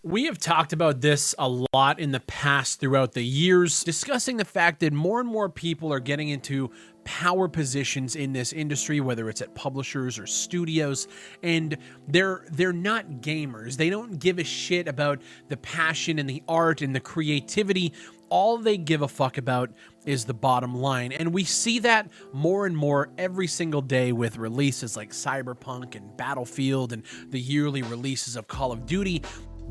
We have talked about this a lot in the past throughout the years, discussing the fact that more and more people are getting into power positions in this industry, whether it's at publishers or studios, and they're not gamers. They don't give a shit about the passion and the art and the creativity. All they give a fuck about is the bottom line. And we see that more and more every single day with releases like Cyberpunk and Battlefield and the yearly releases of Call of Duty.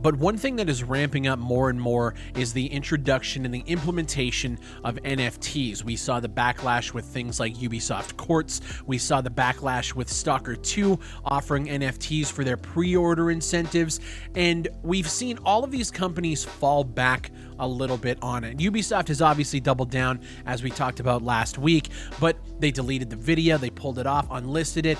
But one thing that is ramping up more and more is the introduction and the implementation of NFTs. We saw the backlash with things like Ubisoft Quartz. We saw the backlash with Stalker 2 offering NFTs for their pre-order incentives. And we've seen all of these companies fall back a little bit on it. Ubisoft has obviously doubled down, as we talked about last week, but they deleted the video, they pulled it off, unlisted it.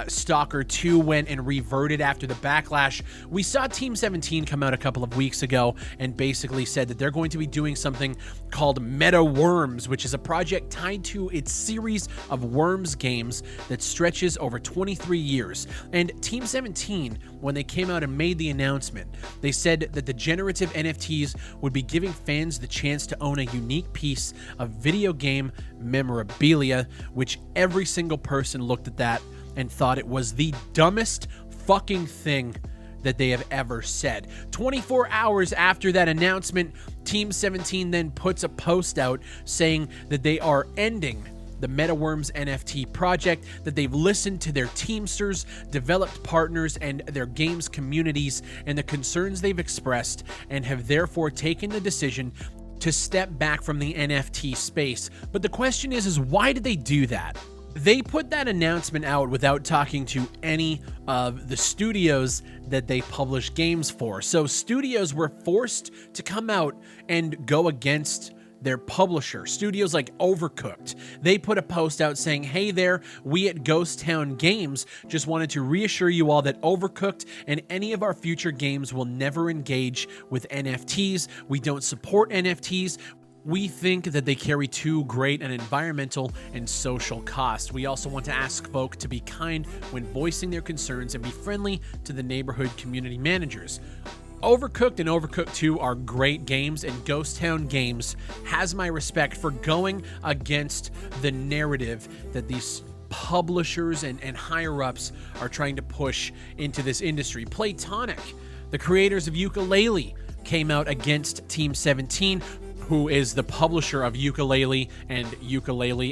Stalker 2 went and reverted after the backlash. We saw Team 17 come out a couple of weeks ago and basically said that they're going to be doing something called Metaworms, which is a project tied to its series of Worms games that stretches over 23 years. And Team 17, when they came out and made the announcement, they said that the generative NFTs would be giving fans the chance to own a unique piece of video game memorabilia, which every single person looked at that and thought it was the dumbest fucking thing that they have ever said. 24 hours after that announcement, Team 17 then puts a post out saying that they are ending the Metaworms NFT project, that they've listened to their teamsters, developed partners, and their games communities and the concerns they've expressed, and have therefore taken the decision to step back from the NFT space. But the question is why did they do that? They put that announcement out without talking to any of the studios that they publish games for. So studios were forced to come out and go against their publisher. Studios like Overcooked, they put a post out saying, hey there, we at Ghost Town Games just wanted to reassure you all that Overcooked and any of our future games will never engage with NFTs. We don't support NFTs. We think that they carry too great an environmental and social cost. We also want to ask folk to be kind when voicing their concerns and be friendly to the neighborhood community managers. Overcooked and Overcooked 2 are great games, and Ghost Town Games has my respect for going against the narrative that these publishers and higher-ups are trying to push into this industry. Playtonic, the creators of Yooka-Laylee, came out against Team 17, who is the publisher of Yooka-Laylee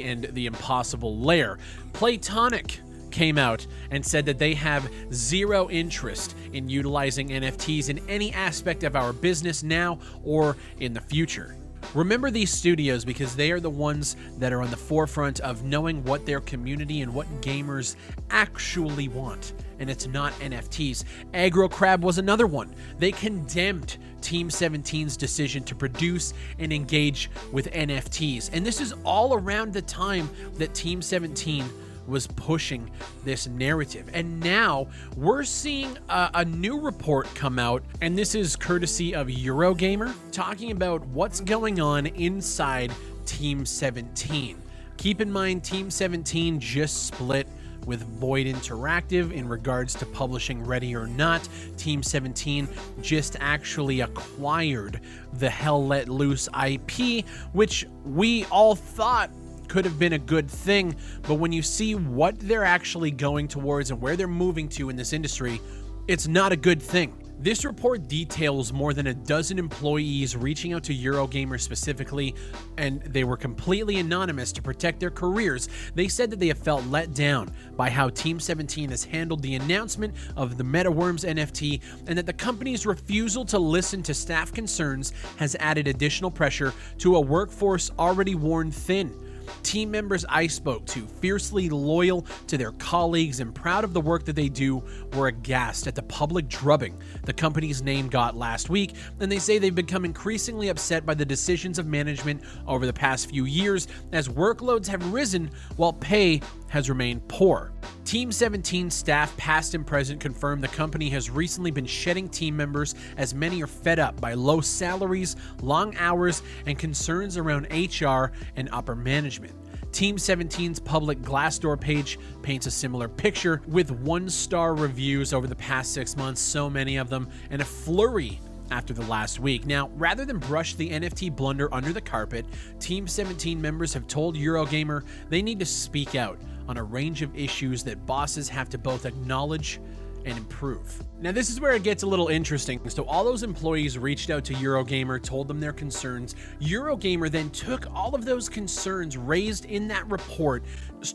and the Impossible Lair. Playtonic came out and said that they have zero interest in utilizing NFTs in any aspect of our business now or in the future. Remember these studios because they are the ones that are on the forefront of knowing what their community and what gamers actually want, and it's not NFTs. Aggro Crab was another one. They condemned Team 17's decision to produce and engage with NFTs, and this is all around the time that Team 17 was pushing this narrative. And now we're seeing a new report come out, and this is courtesy of Eurogamer, talking about what's going on inside Team 17. Keep in mind, Team 17 just split with Void Interactive in regards to publishing Ready or Not. Team 17 just actually acquired the Hell Let Loose IP, which we all thought could have been a good thing, but when you see what they're actually going towards and where they're moving to in this industry, it's not a good thing. This report details more than a dozen employees reaching out to Eurogamer specifically, and they were completely anonymous to protect their careers. They said that they have felt let down by how Team 17 has handled the announcement of the Metaworms NFT, and that the company's refusal to listen to staff concerns has added additional pressure to a workforce already worn thin. Team members I spoke to, fiercely loyal to their colleagues and proud of the work that they do, were aghast at the public drubbing the company's name got last week, and they say they've become increasingly upset by the decisions of management over the past few years as workloads have risen while pay has remained poor. Team 17 staff, past and present, confirm the company has recently been shedding team members as many are fed up by low salaries, long hours, and concerns around HR and upper management. Team 17's public Glassdoor page paints a similar picture with 1-star reviews over the past 6 months, so many of them, and a flurry after the last week. Now, rather than brush the NFT blunder under the carpet, Team 17 members have told Eurogamer they need to speak out on a range of issues that bosses have to both acknowledge and improve. Now, this is where it gets a little interesting. So all those employees reached out to Eurogamer, told them their concerns. Eurogamer then took all of those concerns raised in that report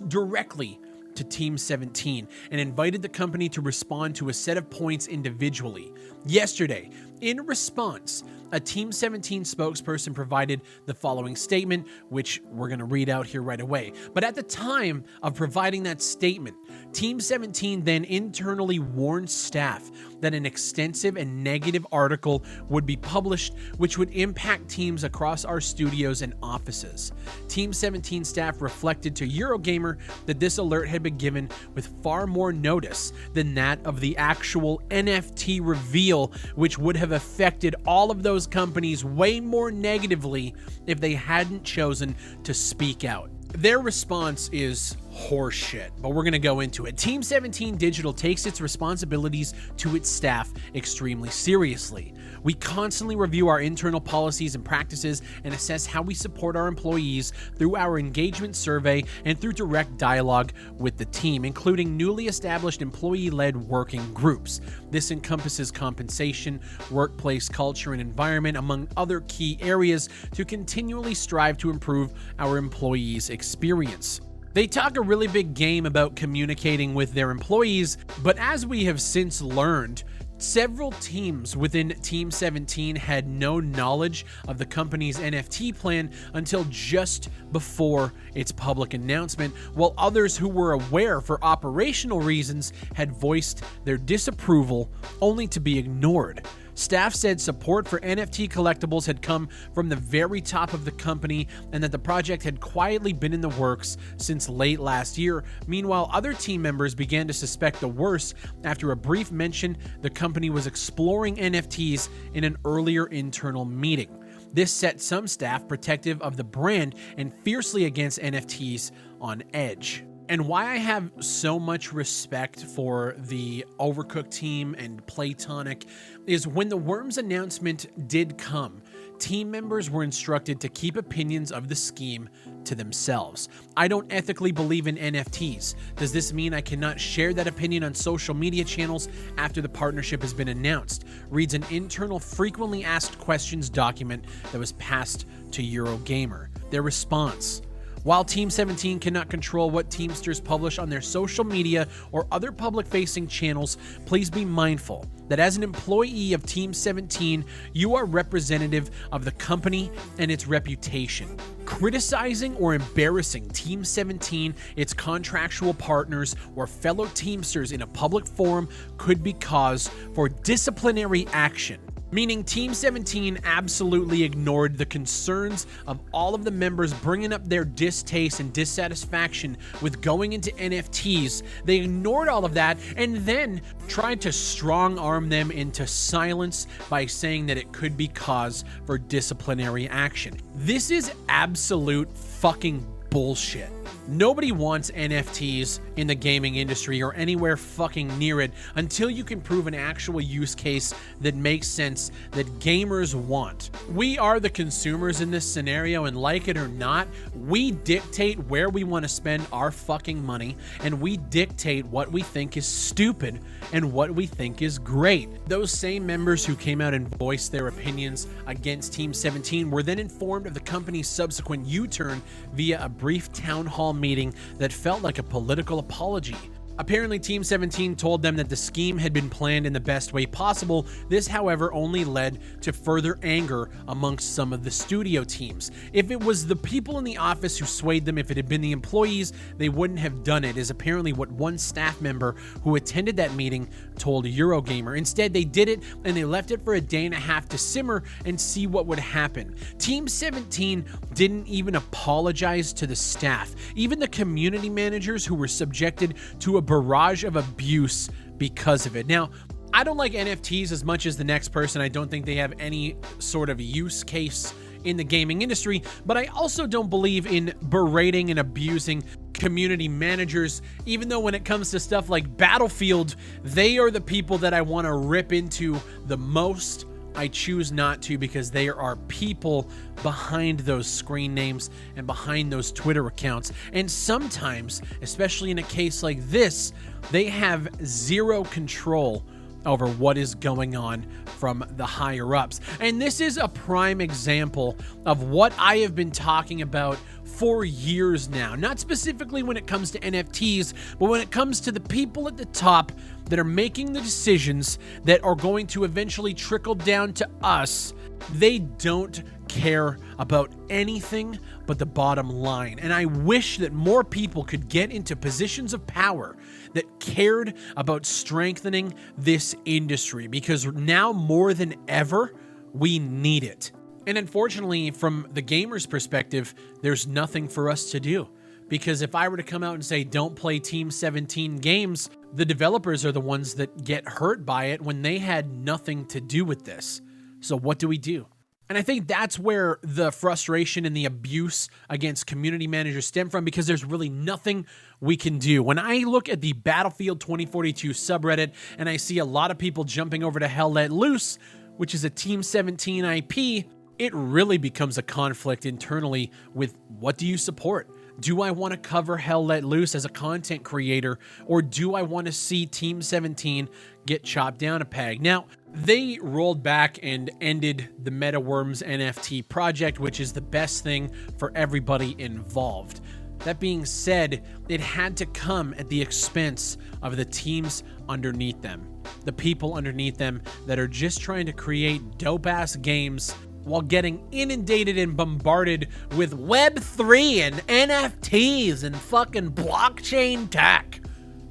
directly to Team 17 and invited the company to respond to a set of points individually. Yesterday, in response, a Team 17 spokesperson provided the following statement, which we're going to read out here right away. But at the time of providing that statement, Team 17 then internally warned staff that an extensive and negative article would be published, which would impact teams across our studios and offices. Team 17 staff reflected to Eurogamer that this alert had been given with far more notice than that of the actual NFT reveal, which would have affected all of those companies way more negatively if they hadn't chosen to speak out. Their response is horseshit, but we're going to go into it. Team 17 Digital takes its responsibilities to its staff extremely seriously. We constantly review our internal policies and practices and assess how we support our employees through our engagement survey and through direct dialogue with the team, including newly established employee-led working groups. This encompasses compensation, workplace culture and environment, among other key areas, to continually strive to improve our employees' experience. They talk a really big game about communicating with their employees, but as we have since learned, several teams within Team 17 had no knowledge of the company's NFT plan until just before its public announcement, while others who were aware for operational reasons had voiced their disapproval only to be ignored. Staff said support for NFT collectibles had come from the very top of the company and that the project had quietly been in the works since late last year. Meanwhile, other team members began to suspect the worst after a brief mention the company was exploring NFTs in an earlier internal meeting. This set some staff protective of the brand and fiercely against NFTs on edge. And why I have so much respect for the Overcooked team and Playtonic is when the Worms announcement did come, team members were instructed to keep opinions of the scheme to themselves. I don't ethically believe in NFTs. Does this mean I cannot share that opinion on social media channels after the partnership has been announced? Reads an internal frequently asked questions document that was passed to Eurogamer. Their response: while Team 17 cannot control what Teamsters publish on their social media or other public-facing channels, please be mindful that as an employee of Team 17, you are representative of the company and its reputation. Criticizing or embarrassing Team 17, its contractual partners, or fellow Teamsters in a public forum could be cause for disciplinary action. Meaning Team 17 absolutely ignored the concerns of all of the members bringing up their distaste and dissatisfaction with going into NFTs. They ignored all of that and then tried to strong arm them into silence by saying that it could be cause for disciplinary action. This is absolute fucking bullshit. Nobody wants NFTs in the gaming industry or anywhere fucking near it until you can prove an actual use case that makes sense that gamers want. We are the consumers in this scenario, and like it or not, we dictate where we want to spend our fucking money, and we dictate what we think is stupid and what we think is great. Those same members who came out and voiced their opinions against Team 17 were then informed of the company's subsequent U-turn via a brief town hall meeting that felt like a political apology. Apparently, Team 17 told them that the scheme had been planned in the best way possible. This, however, only led to further anger amongst some of the studio teams. If it was the people in the office who swayed them, if it had been the employees, they wouldn't have done it, is apparently what one staff member who attended that meeting told Eurogamer. Instead, they did it and they left it for a day and a half to simmer and see what would happen. Team 17 didn't even apologize to the staff. Even the community managers who were subjected to a barrage of abuse because of it. Now, I don't like NFTs as much as the next person. I don't think they have any sort of use case in the gaming industry, but I also don't believe in berating and abusing community managers, even though when it comes to stuff like Battlefield, they are the people that I want to rip into the most I choose not to because there are people behind those screen names and behind those Twitter accounts. And sometimes, especially in a case like this, they have zero control over what is going on from the higher ups. And this is a prime example of what I have been talking about for years now. Not specifically when it comes to NFTs, but when it comes to the people at the top that are making the decisions that are going to eventually trickle down to us. They don't care about anything but the bottom line. And I wish that more people could get into positions of power that cared about strengthening this industry, because now more than ever, we need it. And unfortunately, from the gamer's perspective, there's nothing for us to do. Because if I were to come out and say, don't play Team 17 games, the developers are the ones that get hurt by it when they had nothing to do with this. So what do we do? And I think that's where the frustration and the abuse against community managers stem from, because there's really nothing we can do. When I look at the Battlefield 2042 subreddit and I see a lot of people jumping over to Hell Let Loose, which is a Team 17 IP, it really becomes a conflict internally with, what do you support? Do I want to cover Hell Let Loose as a content creator, or do I want to see Team 17 get chopped down a peg? Now, they rolled back and ended the Metaworms NFT project, which is the best thing for everybody involved. That being said, it had to come at the expense of the teams underneath them, the people underneath them that are just trying to create dope-ass games while getting inundated and bombarded with Web3 and NFTs and fucking blockchain tech.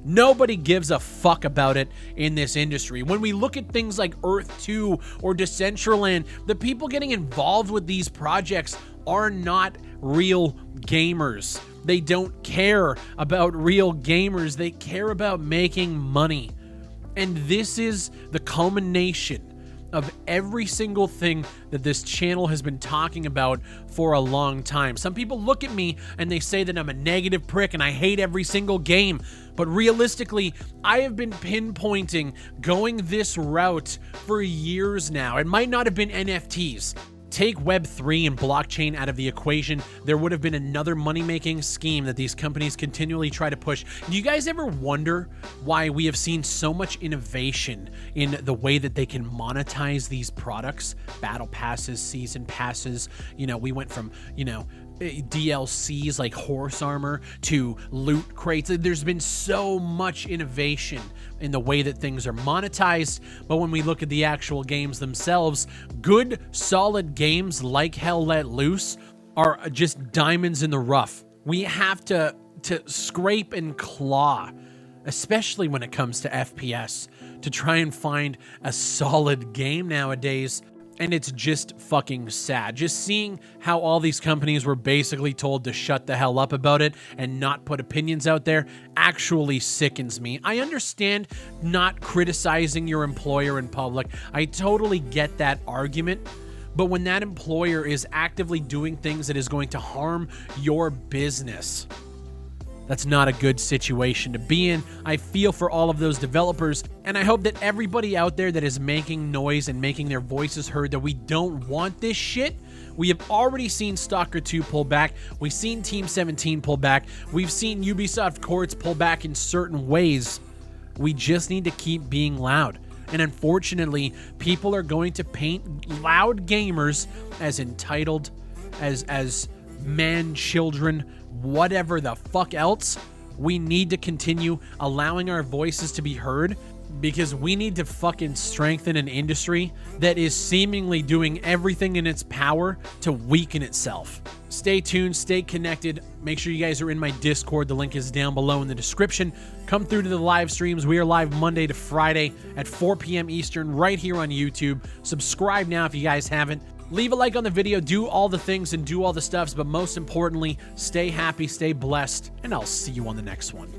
Nobody gives a fuck about it in this industry. When we look at things like Earth 2 or Decentraland, the people getting involved with these projects are not real gamers. They don't care about real gamers. They care about making money. And this is the culmination of every single thing that this channel has been talking about for a long time. Some people look at me and they say that I'm a negative prick and I hate every single game. But realistically, I have been pinpointing going this route for years now. It might not have been NFTs. Take Web3 and blockchain out of the equation, there would have been another money-making scheme that these companies continually try to push. Do you guys ever wonder why we have seen so much innovation in the way that they can monetize these products? Battle passes, season passes, we went from, DLCs like horse armor to loot crates. There's been so much innovation in the way that things are monetized, but when we look at the actual games themselves, good, solid games like Hell Let Loose are just diamonds in the rough. We have to scrape and claw, especially when it comes to FPS, to try and find a solid game nowadays. And it's just fucking sad. Just seeing how all these companies were basically told to shut the hell up about it and not put opinions out there actually sickens me. I understand not criticizing your employer in public. I totally get that argument. But when that employer is actively doing things that is going to harm your business, that's not a good situation to be in. I feel for all of those developers, and I hope that everybody out there that is making noise and making their voices heard that we don't want this shit. We have already seen Stalker 2 pull back. We've seen Team 17 pull back. We've seen Ubisoft Courts pull back in certain ways. We just need to keep being loud. And unfortunately, people are going to paint loud gamers as entitled, as man, children, whatever the fuck else. We need to continue allowing our voices to be heard, because we need to fucking strengthen an industry that is seemingly doing everything in its power to weaken itself. Stay tuned, stay connected. Make sure you guys are in my Discord. The link is down below in the description. Come through to the live streams. We are live Monday to Friday at 4 p.m. Eastern right here on YouTube. Subscribe now if you guys haven't. Leave a like on the video, do all the things and do all the stuffs, but most importantly, stay happy, stay blessed, and I'll see you on the next one.